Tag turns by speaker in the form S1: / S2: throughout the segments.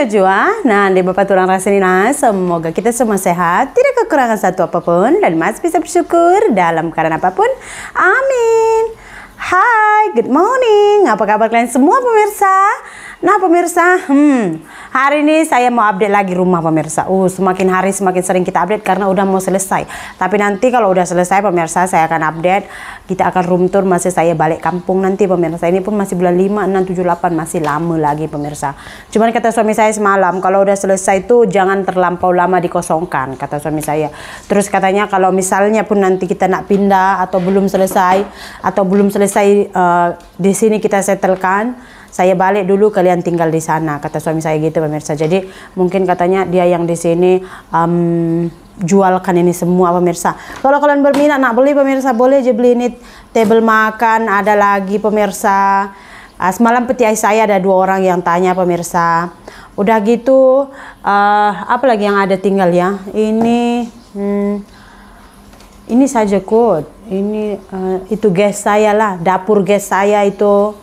S1: Jojo. Nah, di Bapak Tulang Rasenina, semoga kita semua sehat, tidak kekurangan satu apapun, dan masih bisa bersyukur dalam keadaan apapun. Amin. Hai, good morning. Apa kabar kalian semua pemirsa? Nah pemirsa, hari ini saya mau update lagi rumah pemirsa. Semakin hari semakin sering kita update karena udah mau selesai. Tapi nanti kalau udah selesai pemirsa, saya akan update. Kita akan room tour, masih saya balik kampung nanti pemirsa. Ini pun masih bulan 5, 6, 7, 8, masih lama lagi pemirsa. Cuman kata suami saya semalam, kalau udah selesai tuh jangan terlampau lama dikosongkan, kata suami saya. Terus katanya kalau misalnya pun nanti kita nak pindah atau belum selesai di sini kita settlekan, saya balik dulu, kalian tinggal di sana, kata suami saya gitu pemirsa. Jadi mungkin katanya dia yang di sini jualkan ini semua pemirsa. Kalau kalian berminat nak beli pemirsa, boleh aja beli ini table makan, ada lagi pemirsa. Semalam peti saya ada 2 orang yang tanya pemirsa. Udah gitu apa lagi yang ada tinggal ya? Ini saja kok. Ini itu gas saya lah, dapur gas saya itu.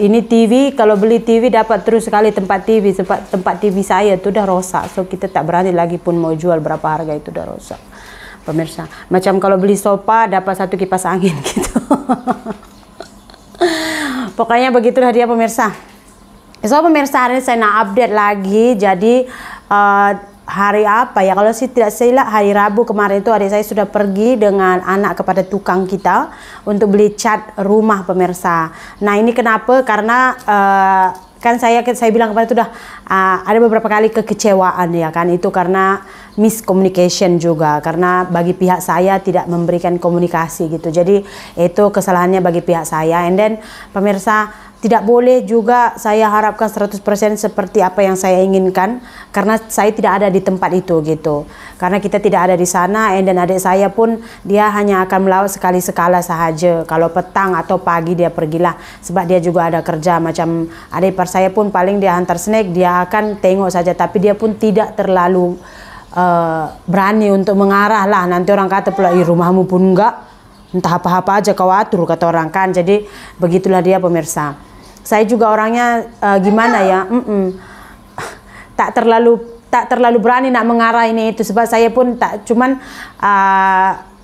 S1: Ini TV, kalau beli TV dapat terus sekali tempat TV saya itu udah rosak, so kita tak berani lagi pun mau jual, berapa harga itu udah rosak pemirsa. Macam kalau beli sofa dapat 1 kipas angin gitu. Pokoknya begitulah dia pemirsa. So pemirsa, hari ini saya nak update lagi. Jadi hari apa ya, kalau sih tidak salah hari Rabu kemarin itu adik saya sudah pergi dengan anak kepada tukang kita untuk beli cat rumah pemirsa. Nah ini kenapa, karena kan saya bilang kemarin itu udah ada beberapa kali kekecewaan ya kan, itu karena miscommunication juga, karena bagi pihak saya tidak memberikan komunikasi gitu. Jadi itu kesalahannya bagi pihak saya. And then pemirsa, tidak boleh juga saya harapkan 100% seperti apa yang saya inginkan, karena saya tidak ada di tempat itu gitu. Karena kita tidak ada di sana, dan adik saya pun dia hanya akan melawat sekali-sekala sahaja. Kalau petang atau pagi dia pergilah, sebab dia juga ada kerja. Macam adik ipar saya pun paling dia hantar snack, dia akan tengok saja, tapi dia pun tidak terlalu berani untuk mengarah lah. Nanti orang kata pula, rumahmu pun enggak, entah apa-apa aja kau atur, kata orang kan. Jadi begitulah dia pemirsa. Saya juga orangnya gimana ya, tak terlalu berani nak mengarah ini itu, sebab saya pun tak cuman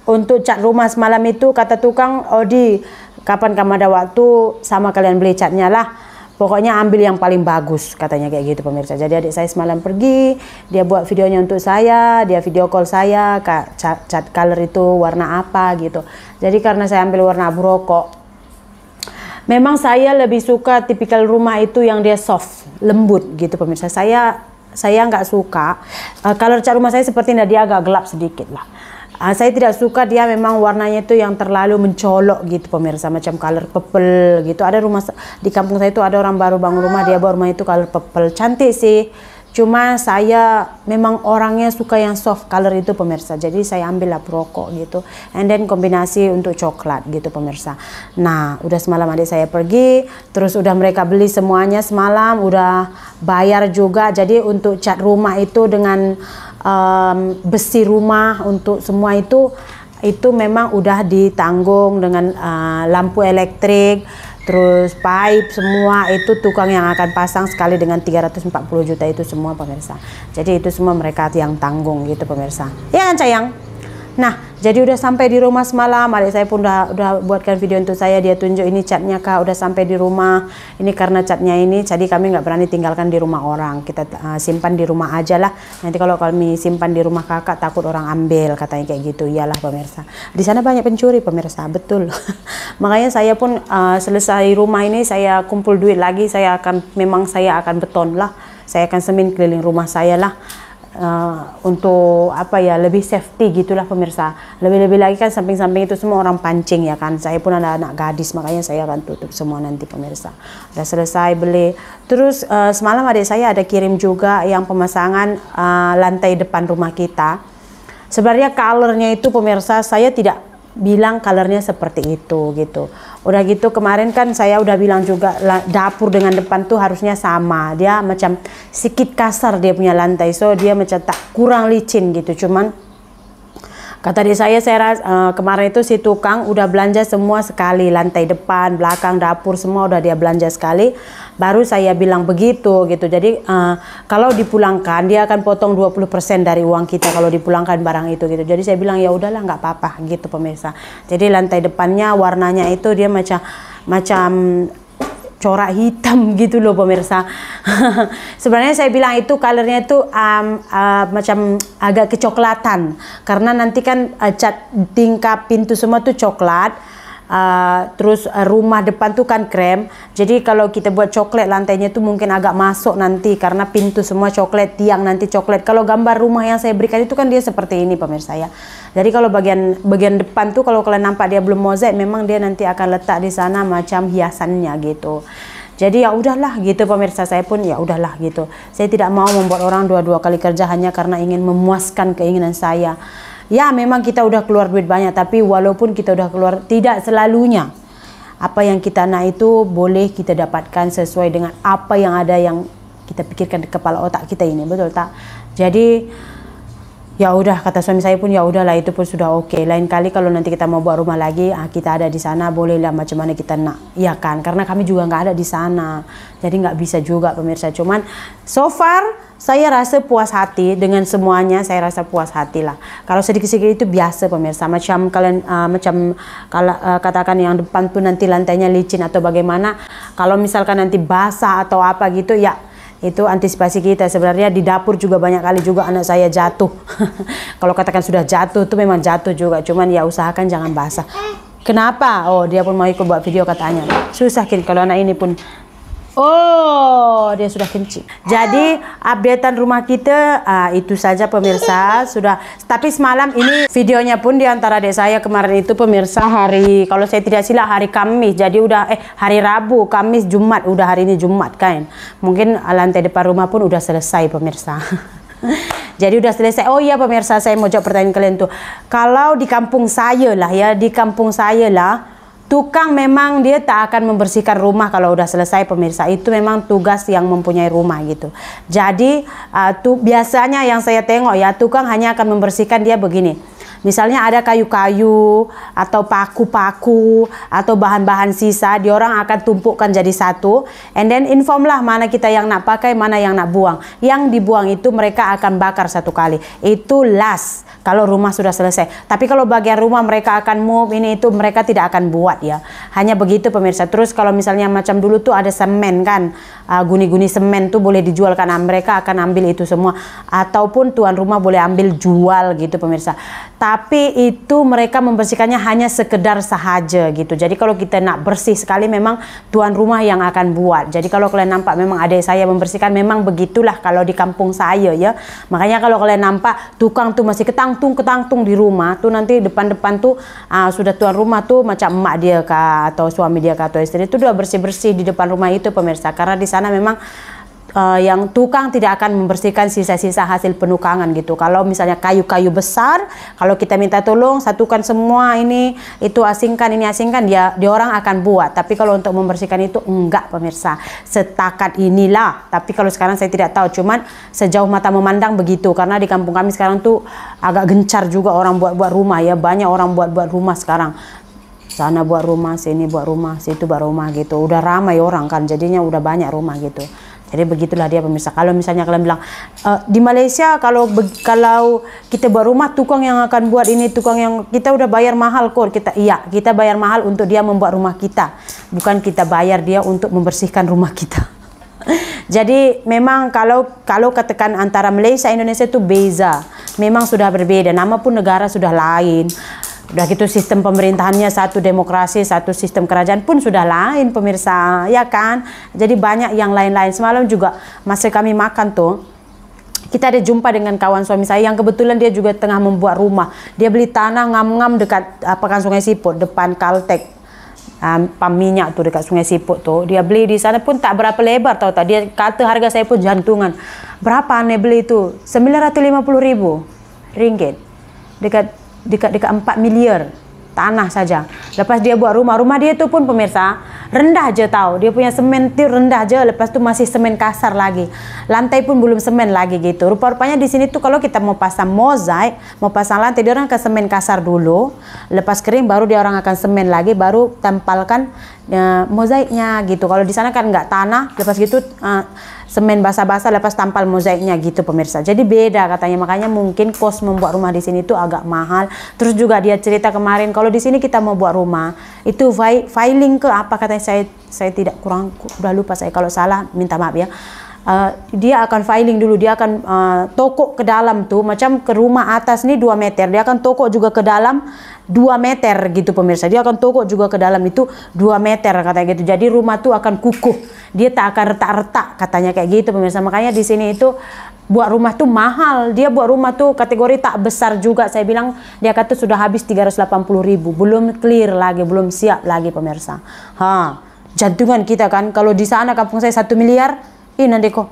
S1: untuk cat rumah semalam itu kata tukang, Odi kapan kamu ada waktu sama kalian beli catnya lah, pokoknya ambil yang paling bagus, katanya kayak gitu pemirsa. Jadi adik saya semalam pergi, dia buat videonya untuk saya, dia video call saya, cat color itu warna apa gitu. Jadi karena saya ambil warna abu rokok, memang saya lebih suka tipikal rumah itu yang dia soft, lembut gitu pemirsa. Saya nggak suka kalau cat rumah saya seperti ini, dia agak gelap sedikit lah. Saya tidak suka dia memang warnanya itu yang terlalu mencolok gitu pemirsa, macam color purple gitu. Ada rumah di kampung saya itu ada orang baru bangun rumah, dia bawa rumah itu color purple, cantik sih. Cuma saya memang orangnya suka yang soft color itu pemirsa. Jadi saya ambil lah rokok gitu, and then kombinasi untuk coklat gitu pemirsa. Nah udah semalam adik saya pergi, terus udah mereka beli semuanya semalam, udah bayar juga. Jadi untuk cat rumah itu dengan besi rumah untuk semua itu memang udah ditanggung dengan lampu elektrik, terus pipe semua itu tukang yang akan pasang sekali dengan 340 juta itu semua pemirsa. Jadi itu semua mereka yang tanggung gitu pemirsa. Ya kan sayang? Nah jadi udah sampai di rumah semalam, adik saya pun udah buatkan video untuk saya, dia tunjuk ini catnya kak, udah sampai di rumah. Ini karena catnya ini, jadi kami nggak berani tinggalkan di rumah orang, kita simpan di rumah aja lah. Nanti kalau kami simpan di rumah kakak takut orang ambil, katanya kayak gitu. Iyalah pemirsa, di sana banyak pencuri pemirsa, betul. Makanya saya pun selesai rumah ini saya kumpul duit lagi, saya akan beton lah, saya akan semin keliling rumah saya lah. Untuk apa ya, lebih safety gitulah pemirsa. Lebih-lebih lagi kan samping-samping itu semua orang pancing ya kan. Saya pun ada anak gadis, makanya saya akan tutup semua nanti pemirsa. Udah selesai beli. Terus semalam adik saya ada kirim juga yang pemasangan lantai depan rumah kita. Sebenarnya colornya itu pemirsa saya tidak bilang colornya seperti itu gitu. Udah gitu kemarin kan saya udah bilang juga dapur dengan depan tuh harusnya sama. Dia macam sedikit kasar dia punya lantai, so dia macam tak kurang licin gitu. Cuman Kata dia kemarin itu si tukang udah belanja semua sekali, lantai depan, belakang, dapur semua udah dia belanja sekali. Baru saya bilang begitu gitu. Jadi kalau dipulangkan dia akan potong 20% dari uang kita kalau dipulangkan barang itu gitu. Jadi saya bilang ya udahlah nggak apa-apa gitu pemirsa. Jadi lantai depannya warnanya itu dia macam corak hitam gitu loh pemirsa. Sebenarnya saya bilang itu colornya itu macam agak kecoklatan karena nanti kan cat tingkap pintu semua tuh coklat. Terus rumah depan tuh kan krem, jadi kalau kita buat coklat lantainya tuh mungkin agak masuk nanti karena pintu semua coklat, tiang nanti coklat. Kalau gambar rumah yang saya berikan itu kan dia seperti ini pemirsa ya. Jadi kalau bagian depan tuh kalau kalian nampak dia belum mozaik, memang dia nanti akan letak di sana macam hiasannya gitu. Jadi ya udahlah gitu pemirsa, saya pun ya udahlah gitu. Saya tidak mau membuat orang dua kali kerja hanya karena ingin memuaskan keinginan saya. Ya memang kita udah keluar duit banyak, tapi walaupun kita udah keluar, tidak selalunya apa yang kita nak itu boleh kita dapatkan sesuai dengan apa yang ada yang kita pikirkan di kepala otak kita ini, betul tak? Jadi ya udah, kata suami saya pun ya udahlah, itu pun sudah oke. Lain kali kalau nanti kita mau buat rumah lagi, kita ada di sana, bolehlah macam mana kita nak, ya kan? Karena kami juga nggak ada di sana, jadi nggak bisa juga pemirsa. Cuman so far saya rasa puas hati dengan semuanya, saya rasa puas hati lah. Kalau sedikit-sedikit itu biasa pemirsa. Macam kalian katakan yang depan tuh nanti lantainya licin atau bagaimana. Kalau misalkan nanti basah atau apa gitu ya, itu antisipasi kita. Sebenarnya di dapur juga banyak kali juga anak saya jatuh. Kalau katakan sudah jatuh itu memang jatuh juga, cuman ya usahakan jangan basah. Kenapa? Oh, dia pun mau ikut buat video katanya. Susah kan kalau anak ini pun. Oh, dia sudah kencing. Jadi updatean rumah kita itu saja pemirsa. Sudah. Tapi semalam ini videonya pun di antara adik saya kemarin itu pemirsa hari, kalau saya tidak silap hari Kamis. Jadi udah hari Rabu, Kamis, Jumat. Udah hari ini Jumat kan. Mungkin lantai depan rumah pun udah selesai pemirsa. Jadi udah selesai. Oh iya pemirsa, saya mau jawab pertanyaan kalian tuh. Kalau di kampung saya lah ya, di kampung saya lah, tukang memang dia tak akan membersihkan rumah kalau udah selesai pemirsa. Itu memang tugas yang mempunyai rumah gitu. Jadi biasanya yang saya tengok ya, tukang hanya akan membersihkan dia begini. Misalnya ada kayu-kayu atau paku-paku atau bahan-bahan sisa, diorang akan tumpukkan jadi satu, and then inform lah mana kita yang nak pakai, mana yang nak buang. Yang dibuang itu mereka akan bakar satu kali. Itu last kalau rumah sudah selesai. Tapi kalau bagian rumah mereka akan move ini itu, mereka tidak akan buat ya. Hanya begitu pemirsa. Terus kalau misalnya macam dulu tuh ada semen kan, guni-guni semen tuh boleh dijual kan, mereka akan ambil itu semua. Ataupun tuan rumah boleh ambil jual gitu pemirsa. Tapi itu mereka membersihkannya hanya sekedar sahaja gitu. Jadi kalau kita nak bersih sekali memang tuan rumah yang akan buat. Jadi kalau kalian nampak memang adik saya membersihkan, memang begitulah kalau di kampung saya ya. Makanya kalau kalian nampak tukang tuh masih ketangtung di rumah tuh, nanti depan-depan tuh sudah tuan rumah tuh macam emak dia kah atau suami dia kah atau istri itu udah bersih-bersih di depan rumah itu pemirsa. Karena di sana memang yang tukang tidak akan membersihkan sisa-sisa hasil penukangan gitu. Kalau misalnya kayu-kayu besar, kalau kita minta tolong satukan semua ini, itu asingkan, ini asingkan, dia orang akan buat. Tapi kalau untuk membersihkan itu enggak pemirsa. Setakat inilah. Tapi kalau sekarang saya tidak tahu, cuman sejauh mata memandang begitu. Karena di kampung kami sekarang tuh agak gencar juga orang buat rumah ya. Banyak orang buat rumah sekarang. Sana buat rumah, sini buat rumah, situ buat rumah gitu. Udah ramai orang kan, jadinya udah banyak rumah gitu. Jadi begitulah dia pemirsa. Kalau misalnya kalian bilang di Malaysia kalau kita buat rumah, tukang yang akan buat ini, tukang yang kita udah bayar mahal kok. Kita bayar mahal untuk dia membuat rumah kita, bukan kita bayar dia untuk membersihkan rumah kita. Jadi memang kalau katakan antara Malaysia Indonesia itu beza, memang sudah berbeda. Nama pun negara sudah lain. Udah gitu sistem pemerintahannya satu demokrasi, satu sistem kerajaan pun sudah lain pemirsa, ya kan? Jadi banyak yang lain-lain. Semalam juga masa kami makan tuh, kita ada jumpa dengan kawan suami saya yang kebetulan dia juga tengah membuat rumah. Dia beli tanah ngam-ngam dekat Pekan Sungai Siput, depan Caltex. Pam minyak tuh dekat Sungai Siput tuh. Dia beli di sana pun tak berapa lebar, tahu tak? Dia kata harga saya pun jantungan. Berapa aneh beli itu? 950.000 ringgit. Dekat 4 miliar. tanah saja. Lepas dia buat rumah dia itu pun pemirsa rendah aja tahu. Dia punya semen itu rendah aja, lepas itu masih semen kasar lagi. Lantai pun belum semen lagi gitu. Rupa-rupanya di sini tuh kalau kita mau pasang mozaik, mau pasang lantai, dia orang akan semen kasar dulu. Lepas kering baru dia orang akan semen lagi, baru tempalkan mozaiknya gitu. Kalau di sana kan nggak tanah, lepas gitu semen basah-basah lepas tampal mozaiknya gitu pemirsa. Jadi beda katanya, makanya mungkin kos membuat rumah di sini tuh agak mahal. Terus juga dia cerita kemarin kalau di sini kita mau buat rumah itu filing ke apa katanya, saya tidak kurang udah lupa saya, kalau salah minta maaf ya. Dia akan filing dulu, dia akan tokok ke dalam tuh, macam ke rumah atas nih 2 meter, dia akan tokok juga ke dalam 2 meter gitu pemirsa. Dia akan tokok juga ke dalam itu 2 meter katanya gitu. Jadi rumah tuh akan kukuh, dia tak akan retak-retak katanya kayak gitu pemirsa. Makanya di sini itu buat rumah tuh mahal. Dia buat rumah tuh kategori tak besar juga. Saya bilang dia kata sudah habis 380.000, belum clear lagi, belum siap lagi pemirsa. Jantungan kita kan, kalau di sana kampung saya 1 miliar. Nanti kok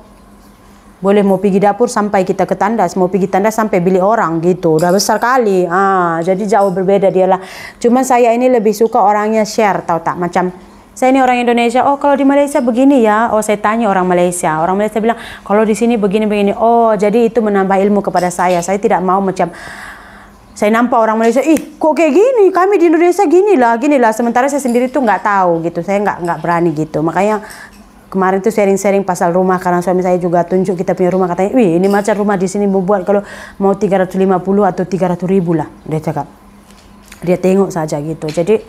S1: boleh mau pergi dapur sampai kita ke tandas, mau pergi tandas sampai beli orang gitu, udah besar kali. Jadi jauh berbeda dia lah. Cuman saya ini lebih suka orangnya share, tahu tak, macam saya ini orang Indonesia. Oh kalau di Malaysia begini ya. Oh saya tanya orang Malaysia bilang kalau di sini begini. Oh jadi itu menambah ilmu kepada saya. Saya tidak mau macam saya nampak orang Malaysia, kok kayak gini, kami di Indonesia gini lah. Sementara saya sendiri tuh nggak tahu gitu, saya nggak berani gitu. Makanya kemarin tuh sharing-sharing pasal rumah, karena suami saya juga tunjuk kita punya rumah, katanya, ini macam rumah di sini mau buat kalau mau 350 atau 300.000 lah, dia cakap. Dia tengok saja gitu. Jadi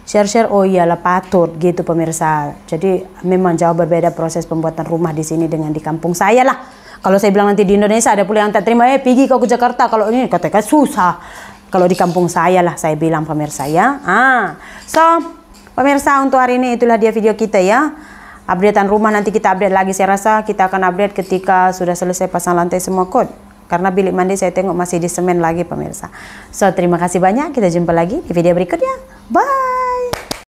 S1: share-share, oh iyalah patut gitu pemirsa. Jadi memang jauh berbeda proses pembuatan rumah di sini dengan di kampung saya lah. Kalau saya bilang nanti di Indonesia ada pula yang tak terima, pergi kau ke Jakarta, kalau ini katakan susah. Kalau di kampung saya lah, saya bilang pemirsa ya. So pemirsa, untuk hari ini itulah dia video kita ya. Updatean rumah nanti kita update lagi. Saya rasa kita akan update ketika sudah selesai pasang lantai semua kot. Karena bilik mandi saya tengok masih di semen lagi pemirsa. So terima kasih banyak. Kita jumpa lagi di video berikutnya. Bye.